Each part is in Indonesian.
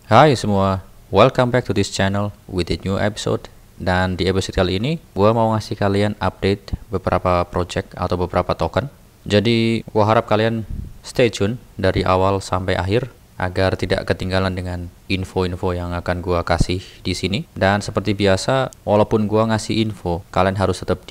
Hai semua, welcome back to this channel with a new episode. Dan di episode kali ini, gue mau ngasih kalian update beberapa project atau beberapa token. Jadi, gue harap kalian stay tune dari awal sampai akhir agar tidak ketinggalan dengan info-info yang akan gue kasih di sini. Dan seperti biasa, walaupun gue ngasih info, kalian harus tetap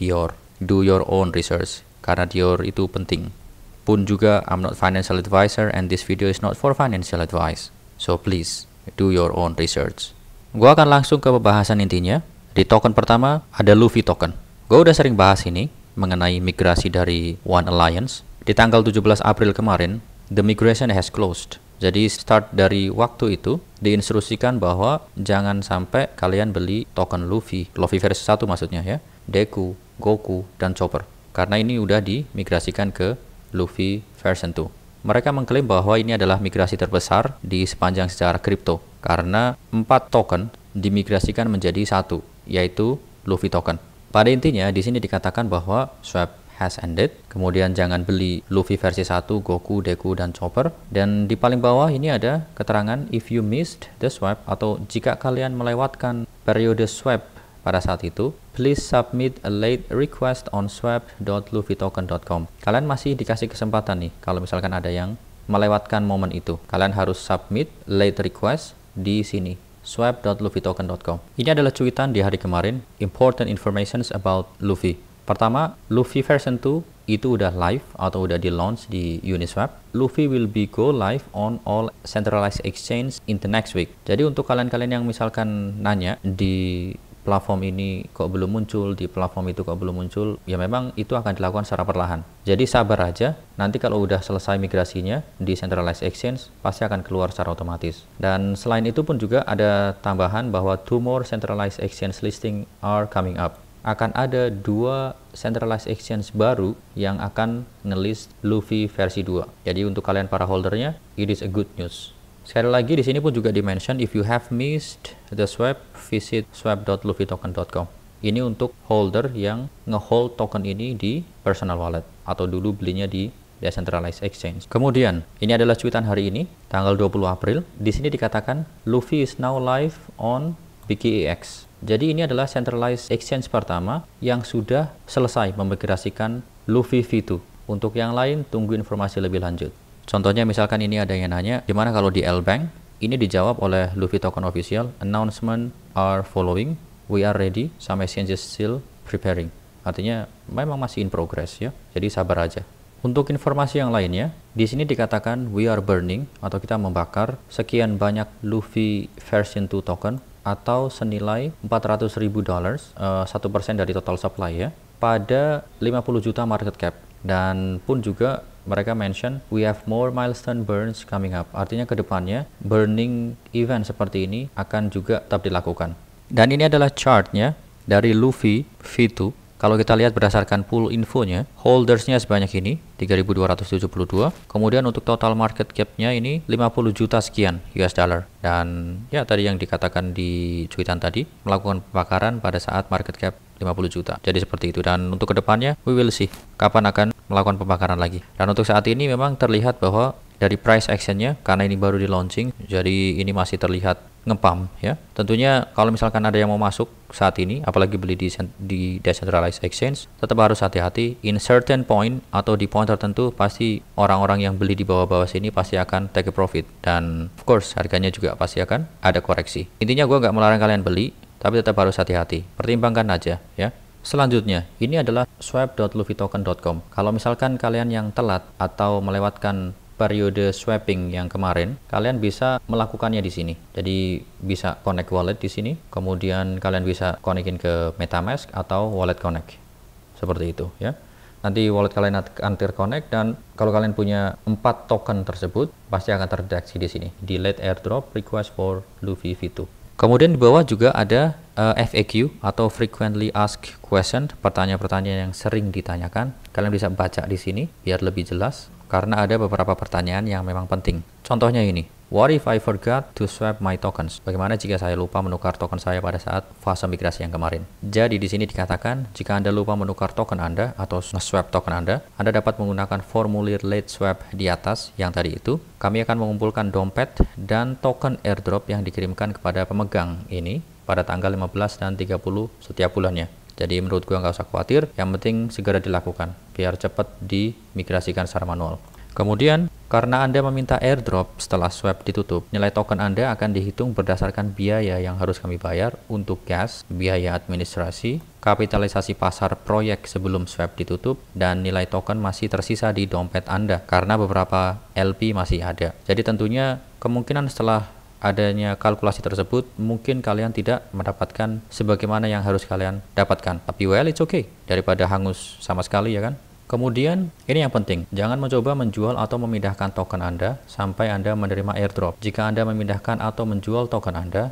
do your own research karena Dior itu penting. Pun juga, I'm not financial advisor and this video is not for financial advice. So please, do your own research. Gua akan langsung ke pembahasan intinya. Di token pertama ada Luffy token. Gua udah sering bahas ini mengenai migrasi dari One Alliance. Di tanggal 17 April kemarin, the migration has closed. Jadi start dari waktu itu diinstruksikan bahwa jangan sampai kalian beli token Luffy versi 1 maksudnya ya, Deku, Goku, dan Chopper. Karena ini udah dimigrasikan ke Luffy version 2. Mereka mengklaim bahwa ini adalah migrasi terbesar di sepanjang sejarah kripto karena 4 token dimigrasikan menjadi 1, yaitu Luffy token. Pada intinya di sini dikatakan bahwa swap has ended, kemudian jangan beli Luffy versi 1, Goku, Deku, dan Chopper. Dan di paling bawah ini ada keterangan if you missed the swap, atau jika kalian melewatkan periode swap pada saat itu, please submit a late request on swap.luffytoken.com. Kalian masih dikasih kesempatan nih, kalau misalkan ada yang melewatkan momen itu. Kalian harus submit late request di sini, swap.luffytoken.com. Ini adalah cuitan di hari kemarin, important informations about Luffy. Pertama, Luffy version 2 itu udah live atau udah di launch di Uniswap. Luffy will be go live on all centralized exchange in the next week. Jadi untuk kalian-kalian yang misalkan nanya di platform ini kok belum muncul, di platform itu kok belum muncul, ya memang itu akan dilakukan secara perlahan. Jadi sabar aja, nanti kalau udah selesai migrasinya di centralized exchange, pasti akan keluar secara otomatis. Dan selain itu pun juga ada tambahan bahwa 2 more centralized exchange listing are coming up. Akan ada 2 centralized exchange baru yang akan ngelist Luffy versi 2. Jadi untuk kalian para holdernya, it is a good news. Sekali lagi di sini pun juga di-mention if you have missed the swap, visit swap.luffytoken.com. Ini untuk holder yang ngehold token ini di personal wallet atau dulu belinya di decentralized exchange. Kemudian, ini adalah cuitan hari ini, tanggal 20 April. Di sini dikatakan Luffy is now live on BKEX. Jadi ini adalah centralized exchange pertama yang sudah selesai memigrasikan Luffy V2. Untuk yang lain tunggu informasi lebih lanjut. Contohnya misalkan ini ada yang nanya, gimana kalau di L-Bank? Ini dijawab oleh Luffy Token Official, announcement are following, we are ready, some exchanges still preparing. Artinya memang masih in progress ya, jadi sabar aja. Untuk informasi yang lainnya, di sini dikatakan we are burning atau kita membakar sekian banyak Luffy version 2 token atau senilai $400.000, 1% dari total supply ya, pada 50 juta market cap. Dan pun juga mereka mention we have more milestone burns coming up. Artinya kedepannya burning event seperti ini akan juga tetap dilakukan. Dan ini adalah chartnya dari Luffy V2. Kalau kita lihat berdasarkan pool infonya, holdersnya sebanyak ini 3.272. Kemudian untuk total market capnya ini 50 juta sekian US dollar. Dan ya tadi yang dikatakan di cuitan tadi, melakukan pembakaran pada saat market cap 50 juta. Jadi seperti itu. Dan untuk kedepannya, we will see kapan akan melakukan pembakaran lagi. Dan untuk saat ini memang terlihat bahwa dari price actionnya, karena ini baru di launching, jadi ini masih terlihat ngepam ya. Tentunya kalau misalkan ada yang mau masuk saat ini, apalagi beli di decentralized exchange, tetap harus hati-hati. In certain point atau di point tertentu, pasti orang-orang yang beli di bawah-bawah sini pasti akan take a profit. Dan of course harganya juga pasti akan ada koreksi. Intinya gue nggak melarang kalian beli, tapi tetap harus hati-hati. Pertimbangkan aja ya. Selanjutnya, ini adalah swap.luffytoken.com. Kalau misalkan kalian yang telat atau melewatkan periode swapping yang kemarin, kalian bisa melakukannya di sini. Jadi bisa connect wallet di sini, kemudian kalian bisa connectin ke MetaMask atau Wallet Connect. Seperti itu ya. Nanti wallet kalian akan terconnect dan kalau kalian punya 4 token tersebut pasti akan terdeteksi di sini di late airdrop request for Luffy V2. Kemudian di bawah juga ada FAQ atau frequently asked question, pertanyaan-pertanyaan yang sering ditanyakan. Kalian bisa baca di sini biar lebih jelas karena ada beberapa pertanyaan yang memang penting. Contohnya ini, What if I forgot to swap my tokens? Bagaimana jika saya lupa menukar token saya pada saat fase migrasi yang kemarin? Jadi di sini dikatakan, jika Anda lupa menukar token Anda atau nge-swap token Anda dapat menggunakan formulir late swap di atas yang tadi itu. Kami akan mengumpulkan dompet dan token airdrop yang dikirimkan kepada pemegang ini pada tanggal 15 dan 30 setiap bulannya. Jadi menurut gua nggak usah khawatir, yang penting segera dilakukan biar cepat dimigrasikan secara manual. Kemudian, karena Anda meminta airdrop setelah swap ditutup, nilai token Anda akan dihitung berdasarkan biaya yang harus kami bayar untuk gas, biaya administrasi, kapitalisasi pasar proyek sebelum swap ditutup, dan nilai token masih tersisa di dompet Anda karena beberapa LP masih ada. Jadi tentunya kemungkinan setelah adanya kalkulasi tersebut, mungkin kalian tidak mendapatkan sebagaimana yang harus kalian dapatkan. Tapi well, it's okay. Daripada hangus sama sekali, ya kan? Kemudian, ini yang penting, jangan mencoba menjual atau memindahkan token Anda sampai Anda menerima airdrop. Jika Anda memindahkan atau menjual token Anda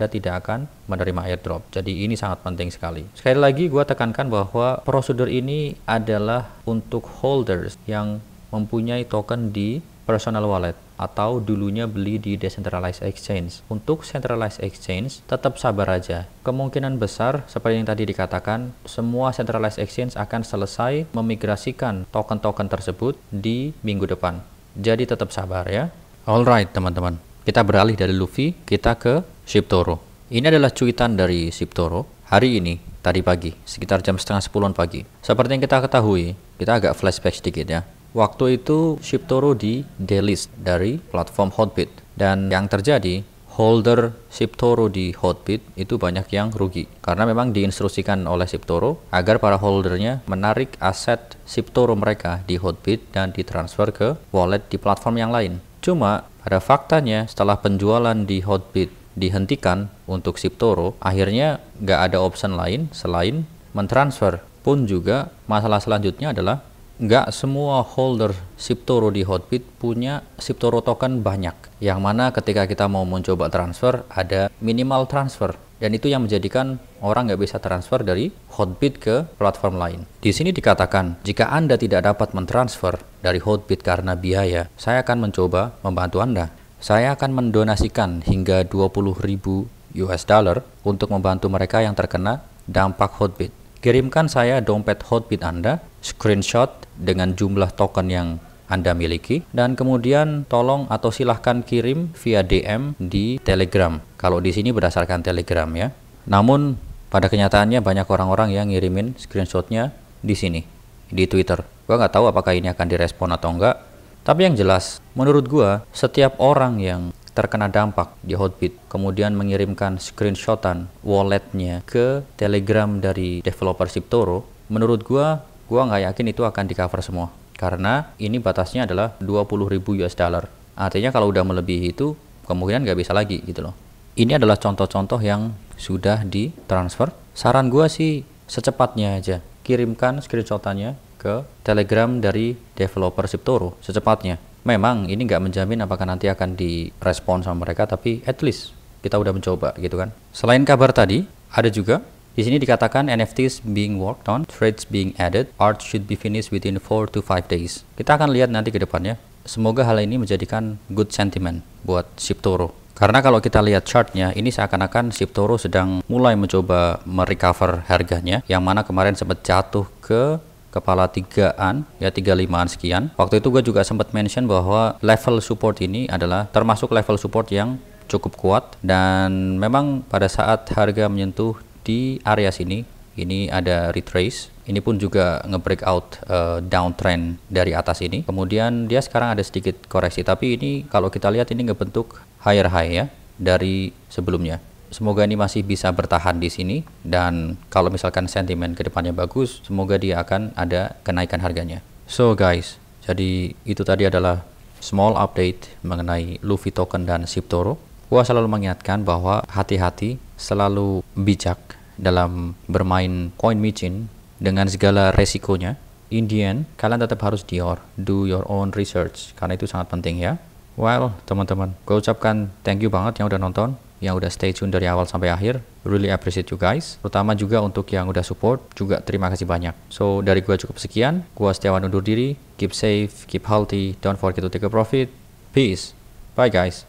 tidak akan menerima airdrop. Jadi ini sangat penting sekali. Sekali lagi, gue tekankan bahwa prosedur ini adalah untuk holders yang mempunyai token di personal wallet atau dulunya beli di decentralized exchange. Untuk centralized exchange, tetap sabar aja. Kemungkinan besar, seperti yang tadi dikatakan, semua centralized exchange akan selesai memigrasikan token-token tersebut di minggu depan. Jadi tetap sabar ya. Alright teman-teman, kita beralih dari Luffy, kita ke ShibToro. Ini adalah cuitan dari ShibToro hari ini, tadi pagi, sekitar jam setengah 10 pagi. Seperti yang kita ketahui, kita agak flashback sedikit ya. Waktu itu ShibToro di delist dari platform Hotbit, dan yang terjadi holder ShibToro di Hotbit itu banyak yang rugi karena memang diinstruksikan oleh ShibToro agar para holdernya menarik aset ShibToro mereka di Hotbit dan ditransfer ke wallet di platform yang lain. Cuma pada faktanya setelah penjualan di Hotbit dihentikan untuk ShibToro, akhirnya nggak ada option lain selain mentransfer. Pun juga masalah selanjutnya adalah nggak semua holder ShibToro di Hotbit punya ShibToro token banyak, yang mana ketika kita mau mencoba transfer ada minimal transfer, dan itu yang menjadikan orang nggak bisa transfer dari Hotbit ke platform lain. Di sini dikatakan, jika Anda tidak dapat mentransfer dari Hotbit karena biaya, saya akan mencoba membantu Anda. Saya akan mendonasikan hingga 20.000 US dollar untuk membantu mereka yang terkena dampak Hotbit. Kirimkan saya dompet Hotbit Anda, screenshot dengan jumlah token yang Anda miliki, dan kemudian tolong atau silahkan kirim via DM di Telegram. Kalau di sini berdasarkan Telegram ya. Namun pada kenyataannya banyak orang-orang yang ngirimin screenshotnya di sini, di Twitter. Gua nggak tahu apakah ini akan direspon atau enggak. Tapi yang jelas, menurut gua, setiap orang yang terkena dampak di Hotbit kemudian mengirimkan screenshotan walletnya ke Telegram dari developer ShibToro, menurut gua nggak yakin itu akan di cover semua, karena ini batasnya adalah 20.000 US dollar. Artinya kalau udah melebihi itu kemungkinan nggak bisa lagi gitu loh. Ini adalah contoh-contoh yang sudah ditransfer. Saran gua sih secepatnya aja kirimkan screenshotannya ke Telegram dari developer ShibToro secepatnya. Memang ini nggak menjamin apakah nanti akan direspon sama mereka, tapi at least kita udah mencoba gitu kan. Selain kabar tadi, ada juga di sini dikatakan NFTs being worked on, trades being added, art should be finished within 4 to 5 days. Kita akan lihat nanti ke depannya. Semoga hal ini menjadikan good sentiment buat ShibToro. Karena kalau kita lihat chartnya, ini seakan-akan ShibToro sedang mulai mencoba merecover harganya, yang mana kemarin sempat jatuh ke kepala 3-an, ya 35-an sekian. Waktu itu gue juga sempat mention bahwa level support ini adalah termasuk level support yang cukup kuat, dan memang pada saat harga menyentuh di area sini, ini ada retrace. Ini pun juga nge-breakout downtrend dari atas ini. Kemudian dia sekarang ada sedikit koreksi, tapi ini kalau kita lihat ini ngebentuk higher high ya dari sebelumnya. Semoga ini masih bisa bertahan di sini, dan kalau misalkan sentimen kedepannya bagus, semoga dia akan ada kenaikan harganya. So guys, jadi itu tadi adalah small update mengenai Luffy token dan ShibToro. Gua selalu mengingatkan bahwa hati-hati, selalu bijak dalam bermain coin micin dengan segala resikonya. In the end, kalian tetap harus do your own research, karena itu sangat penting ya. Well, teman-teman, gue ucapkan thank you banget yang udah nonton, yang udah stay tune dari awal sampai akhir. Really appreciate you guys. Terutama juga untuk yang udah support, juga terima kasih banyak. So, dari gue cukup sekian. Gue Setiawan undur diri. Keep safe, keep healthy, don't forget to take a profit. Peace. Bye guys.